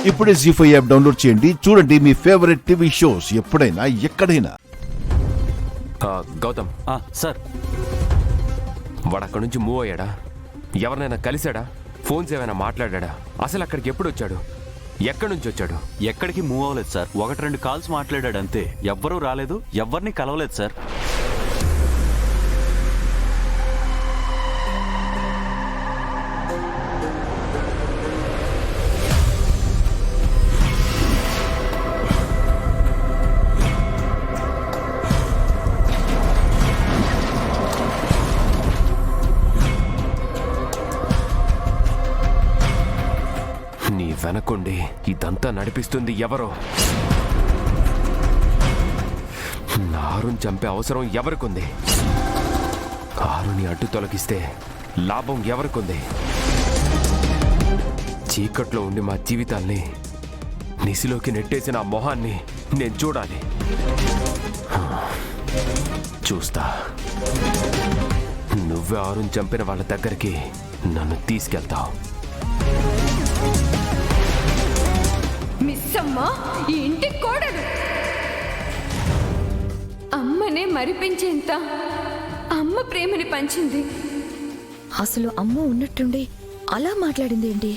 ఇప్పుడే జీ5 app download చేయండి. చూడండి మీ ఫేవరెట్ టీవీ షోస్ ఎప్పుడైనా ఎక్కడైనా. గౌతమ్ సార్, వాడు అక్కడి నుంచి మూవ్ అయ్యాడా? ఎవరినైనా కలిశాడా? ఫోన్స్ ఏమైనా మాట్లాడా? అసలు అక్కడికి ఎప్పుడు వచ్చాడు? ఎక్కడి నుంచి వచ్చాడు? ఎక్కడికి మూవ్ అవ్వలేదు సార్. 1-2 కాల్స్ మాట్లాడాడు అంతే. ఎవ్వరూ రాలేదు, ఎవరిని కలవలేదు సార్. నీ వెనకుండి ఇదంతా నడిపిస్తుంది ఎవరో? నారుని చంపే అవసరం ఎవరికుంది? కారుని అడ్డు తొలగిస్తే లాభం ఎవరికుంది? చీకట్లో ఉండి మా జీవితాల్ని నిసిలోకి నెట్టేసిన ఆ మొహాన్ని నేను చూడాలి. చూస్తా. నువ్వే ఆరుని చంపిన వాళ్ళ దగ్గరికి నన్ను తీసుకెళ్తావు. మిస్సమ్మ ఈ ఇంటి కోడలు. అమ్మనే మరిపించేంత అమ్మ ప్రేమని పంచింది. అసలు అమ్మ ఉన్నట్టుండి అలా మాట్లాడింది ఏంటి?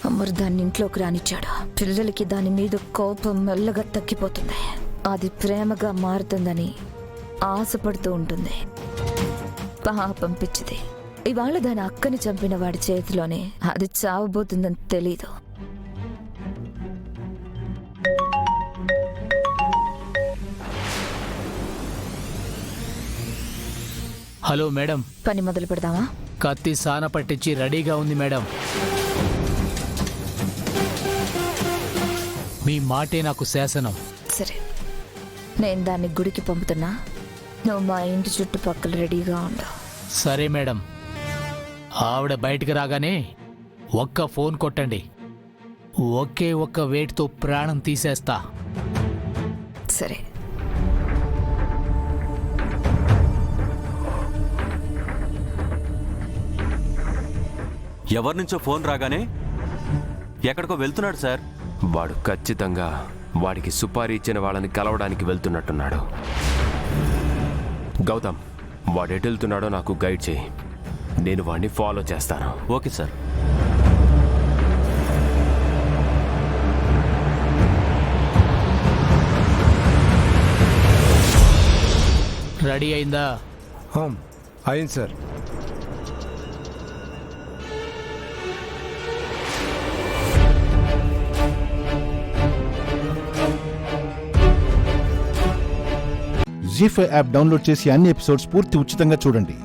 అమ్మరు దాన్ని ఇంట్లోకి రానిచ్చాడు. పిల్లలకి దాని మీద కోపం మెల్లగా తగ్గిపోతుంది. అది ప్రేమగా మారుతుందని ఆశపడుతూ ఉంటుంది. పాపం పిచ్చిది. ఇవాళ దాని అక్కని చంపిన వాడి చేతిలోనే అది చావబోతుందని తెలీదు. హలో మేడం, పని మొదలు పెడదామా? కత్తి సాన పట్టించి రెడీగా ఉంది మేడం. మీ మాటే నాకు శాసనం. సరే, నేను దాన్ని గుడికి పంపుతున్నా. నువ్వు మా ఇంటి చుట్టుపక్కల రెడీగా ఉండు. సరే మేడం. ఆవిడ బయటికి రాగానే ఒక్క ఫోన్ కొట్టండి. ఒకే ఒక్క వేటుతో ప్రాణం తీసేస్తా. సరే. ఎవరి నుంచో ఫోన్ రాగానే ఎక్కడికో వెళ్తున్నాడు సార్. వాడు ఖచ్చితంగా వాడికి సుపారీ ఇచ్చిన వాళ్ళని కలవడానికి వెళ్తున్నట్టున్నాడు. గౌతమ్, వాడు ఎటు వెళ్తున్నాడో నాకు గైడ్ చేయి. నేను వాడిని ఫాలో చేస్తాను. Okay sir. రెడీ అయిందా? అయింది సార్. జీ5 యాప్ డౌన్లోడ్ చేసి అన్ని ఎపిసోడ్స్ పూర్తి ఉచితంగా చూడండి.